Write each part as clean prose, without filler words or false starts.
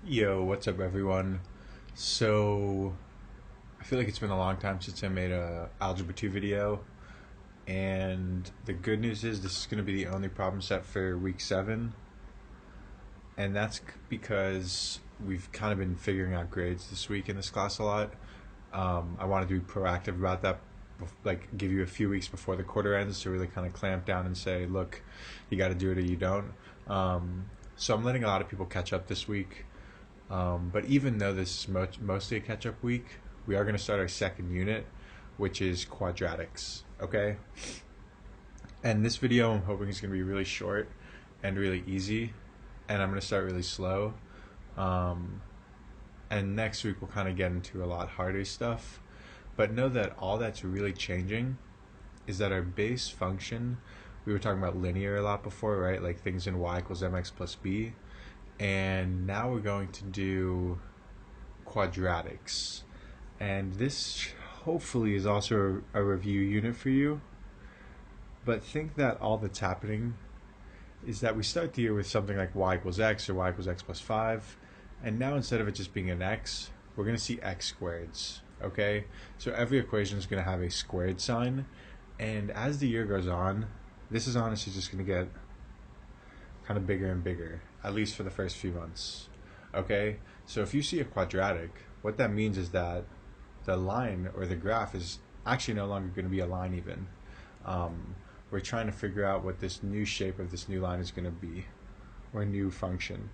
Yo, what's up, everyone? So, I feel like it's been a long time since I made a Algebra 2 video, and the good news is this is going to be the only problem set for week 7, and that's because we've kind of been figuring out grades this week in this class a lot. I wanted to be proactive about that, like give you a few weeks before the quarter ends to really kind of clamp down and say, look, you got to do it or you don't. So I'm letting a lot of people catch up this week. But even though this is mostly a catch-up week, we are going to start our second unit, which is quadratics, okay? And this video I'm hoping is going to be really short and really easy, and I'm going to start really slow. And next week we'll kind of get into a lot harder stuff. But know that all that's really changing is that our base function, we were talking about linear a lot before, right? Like things in y equals mx plus b. And now we're going to do quadratics, and this hopefully is also a review unit for you. But think that all that's happening is that we start the year with something like y equals x or y equals x plus 5, and now instead of it just being an x, we're going to see x squareds, okay? So every equation is going to have a squared sign, and as the year goes on, this is honestly just going to get kind of bigger and bigger, at least for the first few months. Okay, so if you see a quadratic, what that means is that the line or the graph is actually no longer going to be a line even. We're trying to figure out what this new shape of this new line is going to be, or new function.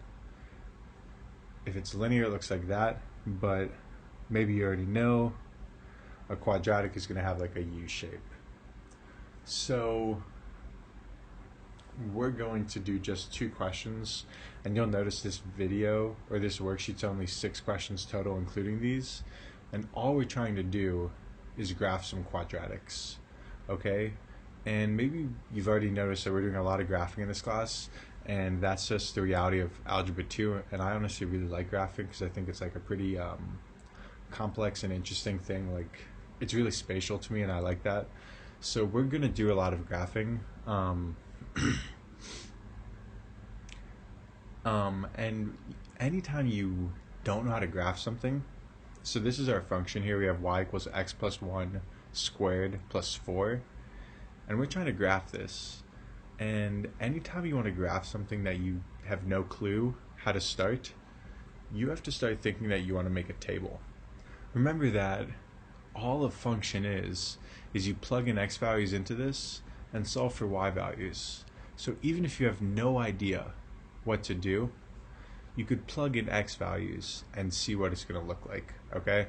If it's linear, it looks like that, but maybe you already know a quadratic is going to have like a U shape. So we're going to do just 2 questions, and you'll notice this video or this worksheet's only 6 questions total including these, and all we're trying to do is graph some quadratics, okay? And maybe you've already noticed that we're doing a lot of graphing in this class, and that's just the reality of Algebra 2, and I honestly really like graphing because I think it's like a pretty complex and interesting thing. Like, it's really spatial to me and I like that. So we're gonna do a lot of graphing. And anytime you don't know how to graph something, so this is our function here. We have y equals x plus 1 squared plus 4, and we're trying to graph this. And anytime you want to graph something that you have no clue how to start, you have to start thinking that you want to make a table. Remember that all a function is you plug in x values into this and solve for y values. So even if you have no idea what to do, you could plug in x values and see what it's going to look like, okay?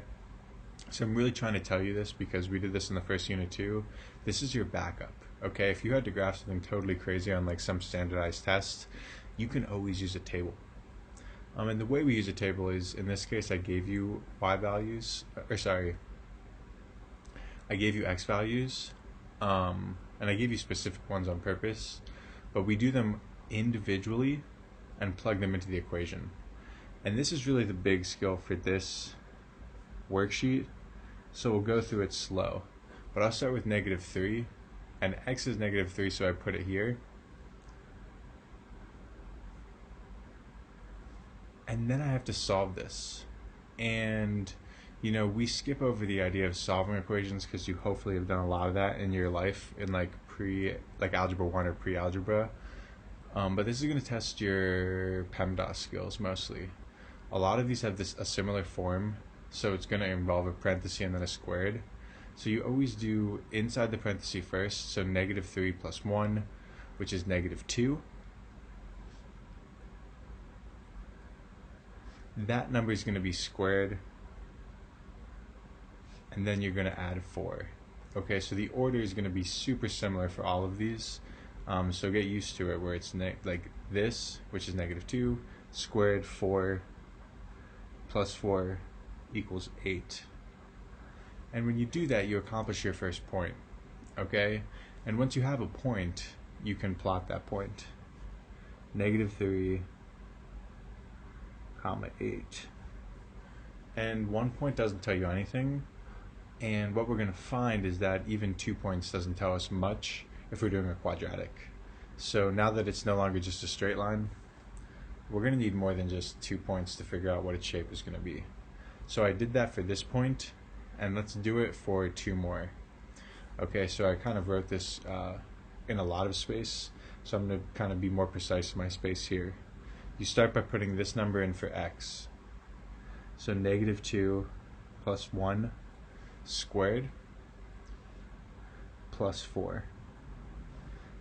So I'm really trying to tell you this because we did this in the first unit too. This is your backup, okay? If you had to graph something totally crazy on like some standardized test, you can always use a table. And the way we use a table is, in this case, I gave you y values, I gave you x values, and I gave you specific ones on purpose, but we do them individually and plug them into the equation. And this is really the big skill for this worksheet, so we'll go through it slow. But I'll start with -3, and x is -3, so I put it here. And then I have to solve this. And you know, we skip over the idea of solving equations because you hopefully have done a lot of that in your life in like algebra 1 or pre-algebra. But this is going to test your PEMDAS skills mostly. A lot of these have a similar form, so it's going to involve a parenthesis and then a squared. So you always do inside the parenthesis first, so -3 plus 1, which is -2. That number is going to be squared, and then you're going to add 4. Okay, so the order is going to be super similar for all of these. So get used to it, where it's like this, which is -2, squared 4 plus 4 equals 8. And when you do that, you accomplish your first point, okay? And once you have a point, you can plot that point. -3, comma 8. And 1 point doesn't tell you anything, and what we're going to find is that even 2 points doesn't tell us much if we're doing a quadratic. So now that it's no longer just a straight line, we're going to need more than just 2 points to figure out what its shape is going to be. So I did that for this point, and let's do it for 2 more. Okay, so I kind of wrote this in a lot of space, so I'm going to kind of be more precise in my space here. You start by putting this number in for x. So -2 plus 1 squared plus 4.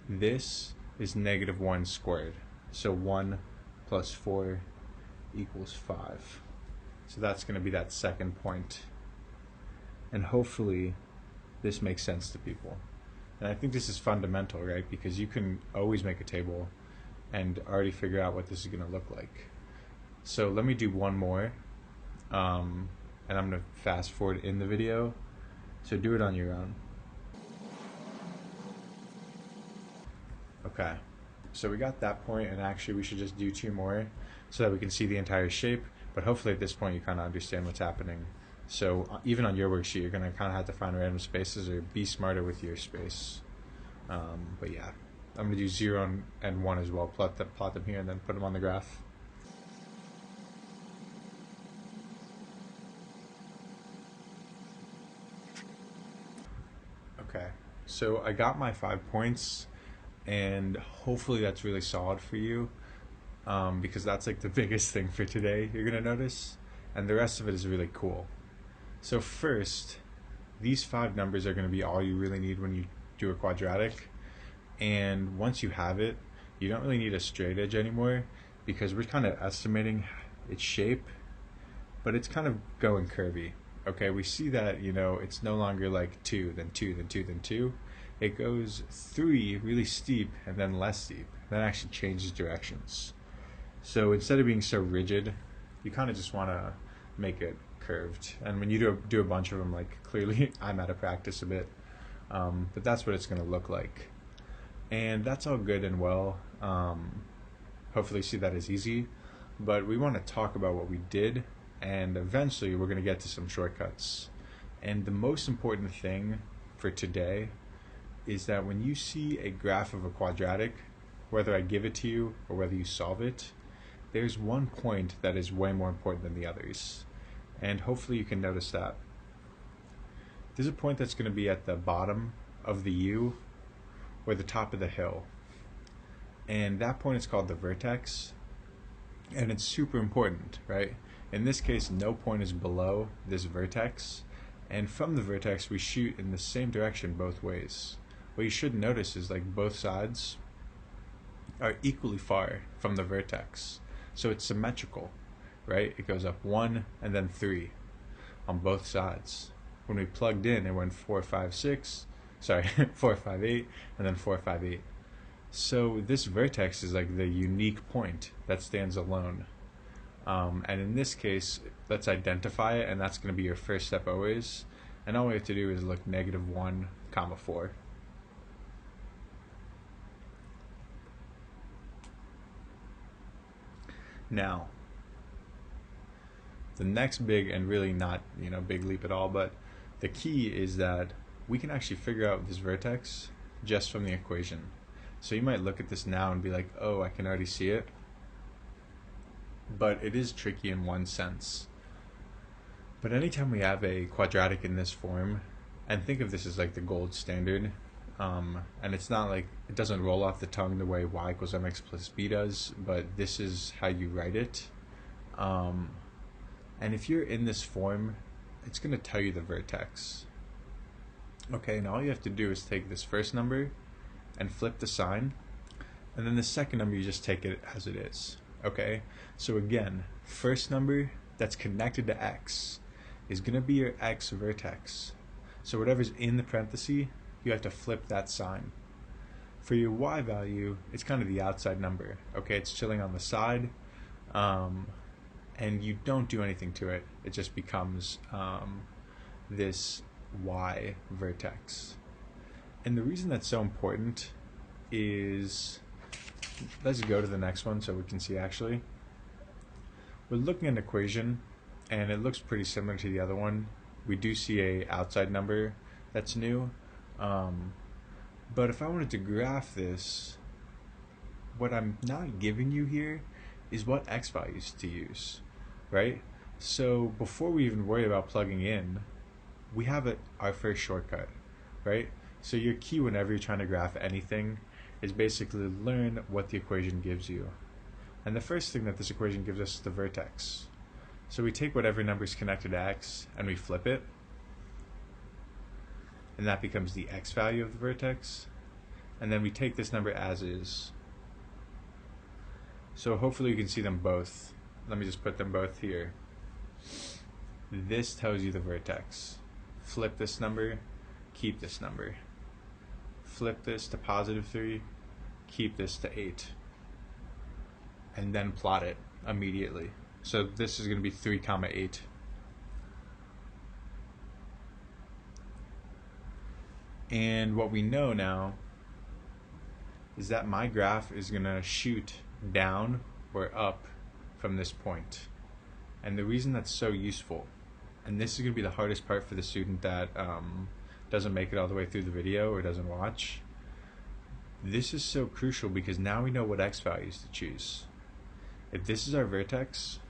This is -1 squared. So 1 plus 4 equals 5. So that's going to be that second point. And hopefully this makes sense to people. And I think this is fundamental, right? Because you can always make a table and already figure out what this is going to look like. So let me do one more. And I'm going to fast forward in the video. So do it on your own. Okay, so we got that point, and actually we should just do 2 more so that we can see the entire shape, but hopefully at this point you kind of understand what's happening. So even on your worksheet, you're going to kind of have to find random spaces or be smarter with your space. But yeah, I'm going to do 0 and 1 as well, plot them here and then put them on the graph. Okay, so I got my 5 points, and hopefully that's really solid for you, because that's like the biggest thing for today you're gonna notice, and the rest of it is really cool. So first, these 5 numbers are gonna be all you really need when you do a quadratic, and once you have it, you don't really need a straight edge anymore, because we're kind of estimating its shape, but it's kind of going curvy. Okay, we see that, you know, it's no longer like 2, then 2, then 2, then 2. It goes 3 really steep and then less steep. That actually changes directions. So instead of being so rigid, you kind of just want to make it curved. And when you do a bunch of them, like clearly I'm out of practice a bit, but that's what it's going to look like. And that's all good and well. Hopefully you see that as easy. But we want to talk about what we did, and eventually we're going to get to some shortcuts. And the most important thing for today is that when you see a graph of a quadratic, whether I give it to you or whether you solve it, there's one point that is way more important than the others. And hopefully you can notice that. There's a point that's going to be at the bottom of the U or the top of the hill. And that point is called the vertex. And it's super important, right? In this case, no point is below this vertex. And from the vertex, we shoot in the same direction both ways. What you should notice is like both sides are equally far from the vertex. So it's symmetrical, right? It goes up 1 and then 3 on both sides. When we plugged in, it went 4, 5, 6, sorry, 4, 5, 8, and then 4, 5, 8. So this vertex is like the unique point that stands alone. And in this case, let's identify it, and that's going to be your first step always. And all we have to do is look -1, 4. Now, the next big, and really not, big leap at all, but the key is that we can actually figure out this vertex just from the equation. So you might look at this now and be like, oh, I can already see it. But it is tricky in one sense. But anytime we have a quadratic in this form, and think of this as like the gold standard, and it's not like, it doesn't roll off the tongue the way y equals mx plus b does, but this is how you write it. And if you're in this form, it's going to tell you the vertex. Okay, and all you have to do is take this first number and flip the sign, and then the second number you just take it as it is. Okay, so again, first number that's connected to x is going to be your x vertex. So whatever's in the parenthesis, you have to flip that sign. For your y value, it's kind of the outside number. Okay, it's chilling on the side, and you don't do anything to it. It just becomes this y vertex. And the reason that's so important is, let's go to the next one so we can see actually. We're looking at an equation, and it looks pretty similar to the other one. We do see a outside number that's new. But if I wanted to graph this, what I'm not giving you here is what x values to use, right? So before we even worry about plugging in, we have our first shortcut, right? So your key whenever you're trying to graph anything is basically learn what the equation gives you. And the first thing that this equation gives us is the vertex. So we take whatever number is connected to x and we flip it, and that becomes the x value of the vertex. And then we take this number as is. So hopefully you can see them both. Let me just put them both here. This tells you the vertex. Flip this number, keep this number. Flip this to +3, keep this to 8. And then plot it immediately. So this is going to be 3, 8. And what we know now is that my graph is going to shoot down or up from this point. And the reason that's so useful, and this is going to be the hardest part for the student that doesn't make it all the way through the video or doesn't watch, this is so crucial because now we know what x values to choose. If this is our vertex,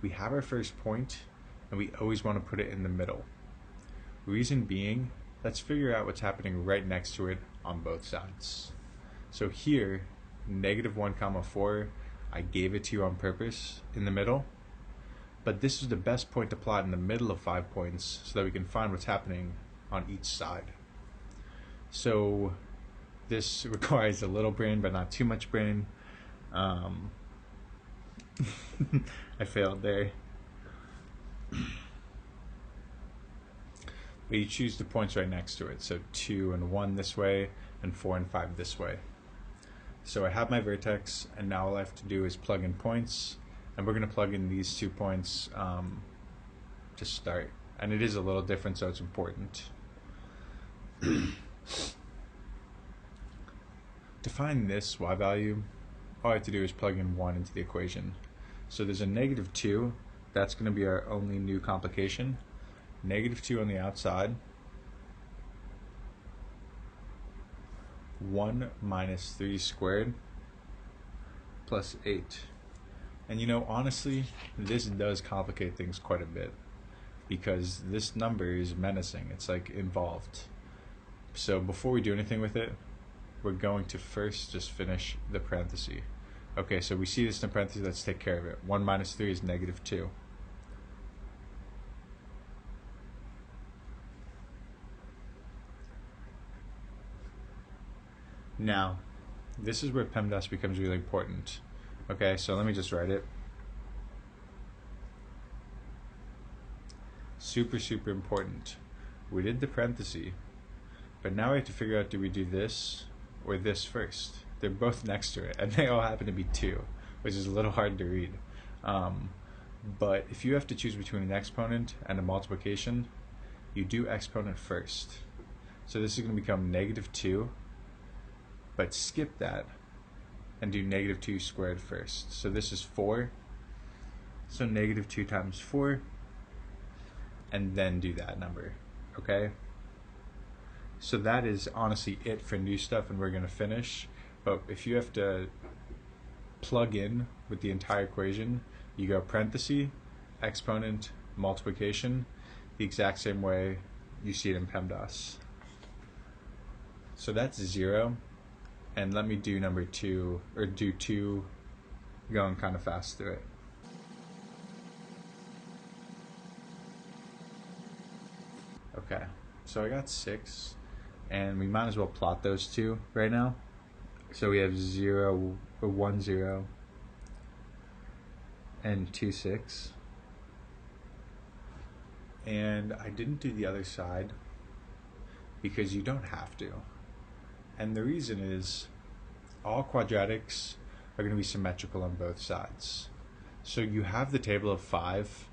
we have our first point and we always want to put it in the middle. Reason being, let's figure out what's happening right next to it on both sides. So here, -1, 4, I gave it to you on purpose in the middle, but this is the best point to plot in the middle of 5 points so that we can find what's happening on each side. So this requires a little brain, but not too much brain. I failed there. But you choose the points right next to it. So 2 and 1 this way, and 4 and 5 this way. So I have my vertex, and now all I have to do is plug in points, and we're going to plug in these 2 points to start. And it is a little different, so it's important. To find this y value, all I have to do is plug in 1 into the equation. So there's a -2, that's going to be our only new complication. -2 on the outside, 1 minus 3 squared plus 8. And you know, honestly, this does complicate things quite a bit because this number is menacing. It's like involved. So before we do anything with it, we're going to first just finish the parenthesis. Okay, so we see this in parentheses, let's take care of it. 1 minus 3 is -2. Now, this is where PEMDAS becomes really important. Okay, so let me just write it. Super, super important. We did the parenthesis, but now we have to figure out, do we do this or this first? They're both next to it, and they all happen to be 2, which is a little hard to read. But if you have to choose between an exponent and a multiplication, you do exponent first. So this is going to become -2, but skip that and do -2 squared first. So this is 4, so -2 times 4, and then do that number, okay? So that is honestly it for new stuff, and we're going to finish. But if you have to plug in with the entire equation, you go parenthesis, exponent, multiplication, the exact same way you see it in PEMDAS. So that's 0. And let me do number 2, or do 2 going kind of fast through it. Okay, so I got 6, and we might as well plot those 2 right now. So we have 0, or 1, 0, and 2, 6. And I didn't do the other side because you don't have to. And the reason is all quadratics are going to be symmetrical on both sides. So you have the table of 5,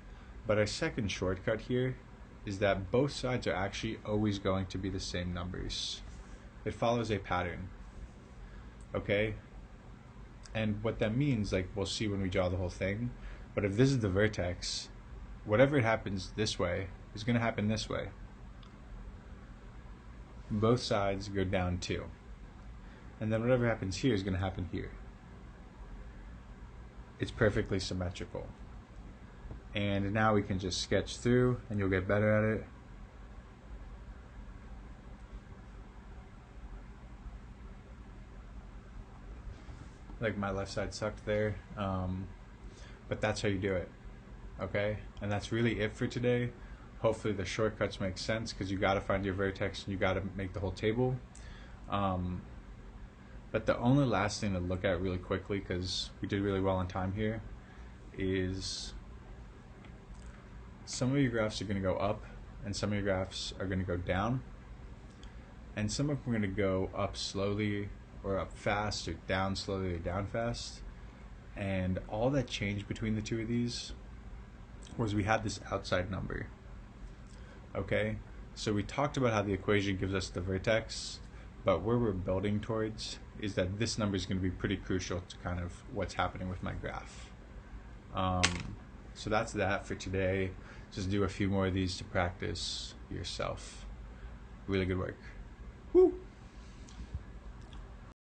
but our second shortcut here is that both sides are actually always going to be the same numbers. It follows a pattern. Okay? And what that means, like we'll see when we draw the whole thing, but if this is the vertex, whatever happens this way is going to happen this way. Both sides go down 2. And then whatever happens here is going to happen here. it's perfectly symmetrical. And now we can just sketch through and you'll get better at it. Like my left side sucked there, but that's how you do it, okay? And that's really it for today. Hopefully the shortcuts make sense, because you got to find your vertex and you got to make the whole table. But the only last thing to look at really quickly, because we did really well on time here, is some of your graphs are going to go up and some of your graphs are going to go down, and some of them are going to go up slowly or up fast, or down slowly or down fast. And all that changed between the two of these was we had this outside number. Okay, so we talked about how the equation gives us the vertex, but where we're building towards is that this number is going to be pretty crucial to kind of what's happening with my graph. So that's that for today. Just do a few more of these to practice yourself. Really good work.